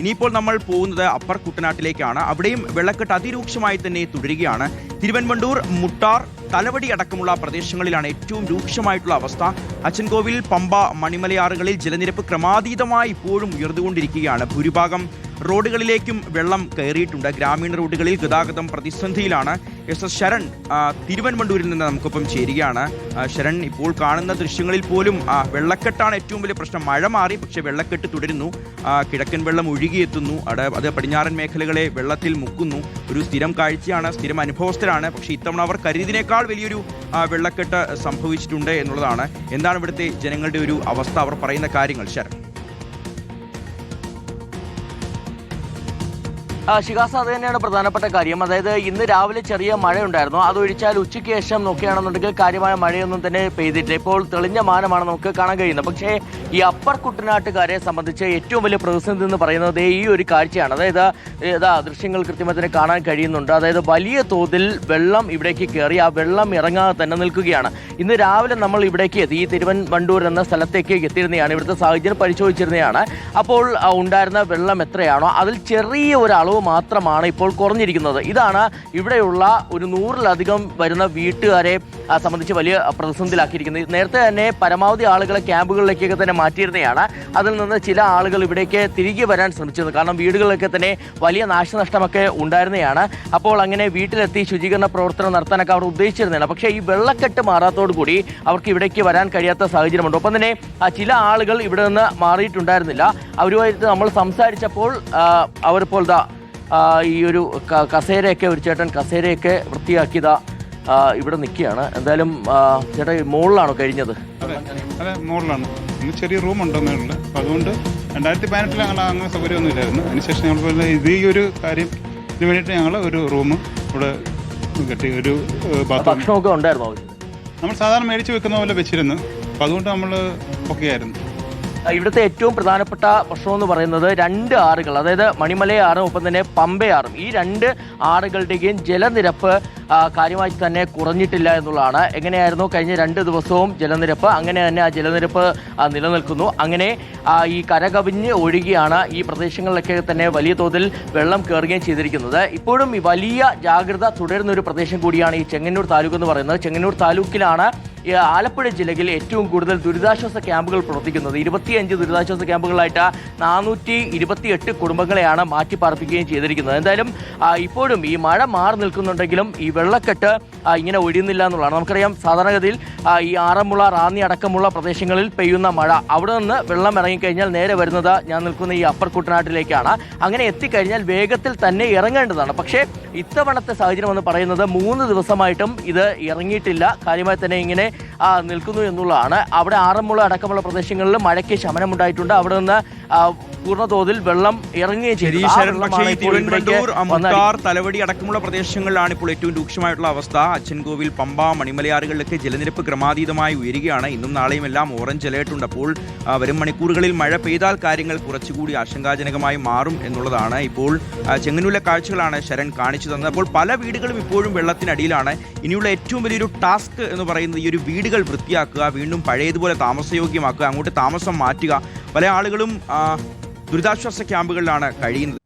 ഇനിയിപ്പോൾ നമ്മൾ പോകുന്നത് അപ്പർ കുട്ടനാട്ടിലേക്കാണ്. അവിടെയും വെള്ളക്കെട്ട് അതിരൂക്ഷമായി തന്നെ തുടരുകയാണ്. തിരുവൻവണ്ടൂർ, മുട്ടാർ, തലവടി അടക്കമുള്ള പ്രദേശങ്ങളിലാണ് ഏറ്റവും രൂക്ഷമായിട്ടുള്ള അവസ്ഥ. അച്ചൻകോവിൽ, പമ്പ, മണിമലയാറുകളിൽ ജലനിരപ്പ് ക്രമാതീതമായി ഇപ്പോഴും ഉയർന്നുകൊണ്ടിരിക്കുകയാണ്. ഭൂരിഭാഗം റോഡുകളിലേക്കും വെള്ളം കയറിയിട്ടുണ്ട്. ഗ്രാമീണ റോഡുകളിൽ ഗതാഗതം പ്രതിസന്ധിയിലാണ്. എസ് ശരൺ തിരുവൻവണ്ടൂരിൽ നിന്ന് നമുക്കൊപ്പം ചേരുകയാണ്. ശരൺ, ഇപ്പോൾ കാണുന്ന ദൃശ്യങ്ങളിൽ പോലും വെള്ളക്കെട്ടാണ് ഏറ്റവും വലിയ പ്രശ്നം. മഴ മാറി, പക്ഷേ വെള്ളക്കെട്ട് തുടരുന്നു. കിഴക്കൻ വെള്ളം ഒഴുകിയെത്തുന്നു. അത് പടിഞ്ഞാറൻ മേഖലകളെ വെള്ളത്തിൽ മുക്കുന്നു. ഒരു സ്ഥിരം കാഴ്ചയാണ്, സ്ഥിരം അനുഭവസ്ഥരാണ്. പക്ഷേ ഇത്തവണ അവർ കരുതിനേക്കാൾ വലിയൊരു വെള്ളക്കെട്ട് സംഭവിച്ചിട്ടുണ്ട് എന്നുള്ളതാണ്. എന്താണ് ഇവിടുത്തെ ജനങ്ങളുടെ ഒരു അവസ്ഥ, അവർ പറയുന്ന കാര്യങ്ങൾ? ശരൺ. ശിഖാസ്, അത് തന്നെയാണ് പ്രധാനപ്പെട്ട കാര്യം. അതായത് ഇന്ന് രാവിലെ ചെറിയ മഴയുണ്ടായിരുന്നു. അതൊഴിച്ചാൽ ഉച്ചയ്ക്ക് ശേഷം നോക്കുകയാണെന്നുണ്ടെങ്കിൽ കാര്യമായ മഴയൊന്നും തന്നെ പെയ്തിട്ടില്ല. ഇപ്പോൾ തെളിഞ്ഞ മാനമാണ് നമുക്ക് കാണാൻ കഴിയുന്നത്. പക്ഷേ ഈ അപ്പർ കുട്ടനാട്ടുകാരെ സംബന്ധിച്ച് ഏറ്റവും വലിയ പ്രതിസന്ധി എന്ന് പറയുന്നത് ഈ ഒരു കാഴ്ചയാണ്. അതായത് ദൃശ്യങ്ങൾ കൃത്യമായി തന്നെ കാണാൻ കഴിയുന്നുണ്ട്. അതായത് വലിയ തോതിൽ വെള്ളം ഇവിടേക്ക് കയറി ആ വെള്ളം ഇറങ്ങാതെ തന്നെ നിൽക്കുകയാണ്. ഇന്ന് രാവിലെ നമ്മൾ ഇവിടേക്ക് എത്തി, ഈ തിരുവൻവണ്ടൂർ എന്ന സ്ഥലത്തേക്ക് എത്തിയിരുന്നതാണ്. ഇവിടുത്തെ സാഹചര്യം പരിശോധിച്ചിരുന്നതാണ്. അപ്പോൾ ഉണ്ടായിരുന്ന വെള്ളം എത്രയാണോ അതിൽ ചെറിയ ഒരു അളവ് മാത്രമാണ് ഇപ്പോൾ കുറഞ്ഞിരിക്കുന്നത്. ഇതാണ് ഇവിടെയുള്ള ഒരു 100-ലധികം വരുന്ന വീട്ടുകാരെ സംബന്ധിച്ച് വലിയ പ്രതിസന്ധിയിലാക്കിയിരിക്കുന്നത്. നേരത്തെ തന്നെ പരമാവധി ആളുകളെ ക്യാമ്പുകളിലേക്കൊക്കെ തന്നെ മാറ്റിയിരുന്നതാണ്. അതിൽ നിന്ന് ചില ആളുകൾ ഇവിടേക്ക് തിരികെ വരാൻ ശ്രമിച്ചിരുന്നു. കാരണം വീടുകളിലൊക്കെ തന്നെ വലിയ നാശനഷ്ടമൊക്കെ ഉണ്ടായിരുന്നതാണ്. അപ്പോൾ അങ്ങനെ വീട്ടിലെത്തി ശുചീകരണ പ്രവർത്തനം നടത്താനൊക്കെ അവർ ഉദ്ദേശിച്ചിരുന്നതാണ്. പക്ഷേ ഈ വെള്ളക്കെട്ട് മാറാത്തോടുകൂടി അവർക്ക് ഇവിടേക്ക് വരാൻ കഴിയാത്ത സാഹചര്യമുണ്ട്. ഒപ്പം തന്നെ ചില ആളുകൾ ഇവിടെ നിന്ന് മാറിയിട്ടുണ്ടായിരുന്നില്ല. അവരുമായിട്ട് നമ്മൾ സംസാരിച്ചപ്പോൾ അവരിപ്പോൾ ഈ ഒരു കസേരയൊക്കെ, ഒരു ചേട്ടൻ കസേരയൊക്കെ വൃത്തിയാക്കിയതാ ഇവിടെ നിൽക്കുകയാണ്. എന്തായാലും ചേട്ടാ, മുകളിലാണോ കഴിഞ്ഞത്? അതെ, മുകളിലാണ്. ഇന്ന് ചെറിയ റൂം ഉണ്ടെന്നേ ഉള്ളൂ. അപ്പം അതുകൊണ്ട് 2018 അങ്ങനെ സൗകര്യമൊന്നും ഇല്ലായിരുന്നു. അതിനുശേഷം ഞങ്ങൾ ഈ ഒരു കാര്യം ഇതിന് വേണ്ടിയിട്ട് ഞങ്ങൾ ഒരു റൂം ഇവിടെ കെട്ടി, ഒരു ഭക്ഷണമൊക്കെ ഉണ്ടായിരുന്നു. നമ്മൾ സാധാരണ മേടിച്ച് വെക്കുന്ന പോലെ വെച്ചിരുന്നു. അപ്പം അതുകൊണ്ട് നമ്മൾ ഓക്കെ ആയിരുന്നു. ഇവിടുത്തെ ഏറ്റവും പ്രധാനപ്പെട്ട പ്രശ്നം എന്ന് പറയുന്നത് 2 ആറുകൾ, അതായത് മണിമലയാറും ഒപ്പം തന്നെ പമ്പയാറും, ഈ 2 ആറുകളുടെയും ജലനിരപ്പ് കാര്യമായി തന്നെ കുറഞ്ഞിട്ടില്ല എന്നുള്ളതാണ്. എങ്ങനെയായിരുന്നു കഴിഞ്ഞ 2 ദിവസവും ജലനിരപ്പ്, അങ്ങനെ തന്നെ ആ ജലനിരപ്പ് നിലനിൽക്കുന്നു. അങ്ങനെ ഈ കരകവിഞ്ഞ് ഒഴുകിയാണ് ഈ പ്രദേശങ്ങളിലൊക്കെ തന്നെ വലിയ തോതിൽ വെള്ളം കയറുകയും ചെയ്തിരിക്കുന്നത്. ഇപ്പോഴും ഈ വലിയ ജാഗ്രത തുടരുന്ന ഒരു പ്രദേശം കൂടിയാണ് ഈ ചെങ്ങന്നൂർ താലൂക്ക് എന്ന് പറയുന്നത്. ചെങ്ങന്നൂർ താലൂക്കിലാണ് ആലപ്പുഴ ജില്ലയിൽ ഏറ്റവും കൂടുതൽ ദുരിതാശ്വാസ ക്യാമ്പുകൾ പ്രവർത്തിക്കുന്നത്. 25 ദുരിതാശ്വാസ ക്യാമ്പുകളായിട്ട് 428 കുടുംബങ്ങളെയാണ് മാറ്റിപ്പാർപ്പിക്കുകയും ചെയ്തിരിക്കുന്നത്. എന്തായാലും ഇപ്പോഴും ഈ മഴ മാറി നിൽക്കുന്നുണ്ടെങ്കിലും ഈ വെള്ളക്കെട്ട് ഇങ്ങനെ ഒഴിയുന്നില്ല എന്നുള്ളതാണ്. നമുക്കറിയാം, സാധാരണഗതിയിൽ ഈ ആറന്മുള, റാന്നി അടക്കമുള്ള പ്രദേശങ്ങളിൽ പെയ്യുന്ന മഴ, അവിടെ നിന്ന് വെള്ളം ഇറങ്ങിക്കഴിഞ്ഞാൽ നേരെ വരുന്നത് ഞാൻ നിൽക്കുന്ന ഈ അപ്പർ കുട്ടനാട്ടിലേക്കാണ്. അങ്ങനെ എത്തിക്കഴിഞ്ഞാൽ വേഗത്തിൽ തന്നെ ഇറങ്ങേണ്ടതാണ്. പക്ഷേ ഇത്തവണത്തെ സാഹചര്യം എന്ന് പറയുന്നത് 3 ദിവസമായിട്ടും ഇത് ഇറങ്ങിയിട്ടില്ല. കാര്യമായി തന്നെ ഇങ്ങനെ നിൽക്കുന്നു എന്നുള്ളതാണ്. അവിടെ ആറന്മുള അടക്കമുള്ള പ്രദേശങ്ങളിൽ മഴയ്ക്ക് ശമനമുണ്ടായിട്ടുണ്ട്. അവിടെ നിന്ന് പൂർണ്ണതോതിൽ വെള്ളം ഇറങ്ങുകയും ചെയ്തു. മുട്ടാർ, തലവടി അടക്കമുള്ള പ്രദേശങ്ങളിലാണ് ഇപ്പോൾ ഏറ്റവും രൂക്ഷമായിട്ടുള്ള അവസ്ഥ. അച്ചൻകോവിൽ, പമ്പ, മണിമലയാറുകളിലൊക്കെ ജലനിരപ്പ് ക്രമാതീതമായി ഉയരുകയാണ്. ഇന്നും നാളെയും എല്ലാം ഓറഞ്ച് അലേർട്ട് ഉണ്ട്. അപ്പോൾ വരും മണിക്കൂറുകളിൽ മഴ പെയ്താൽ കാര്യങ്ങൾ കുറച്ചുകൂടി ആശങ്കാജനകമായി മാറും എന്നുള്ളതാണ്. ഇപ്പോൾ ചെങ്ങന്നൂരിലെ കാഴ്ചകളാണ് ശരൺ കാണിച്ചു തന്നത്. അപ്പോൾ പല വീടുകളും ഇപ്പോഴും വെള്ളത്തിനടിയിലാണ്. ഇനിയുള്ള ഏറ്റവും വലിയൊരു ടാസ്ക് എന്ന് പറയുന്നത് ഈ ഒരു വീടുകൾ വൃത്തിയാക്കുക, വീണ്ടും പഴയതുപോലെ താമസയോഗ്യമാക്കുക, അങ്ങോട്ട് താമസം മാറ്റുക. പല ആളുകളും ദുരിതാശ്വാസ ക്യാമ്പുകളിലാണ് കഴിയുന്നത്.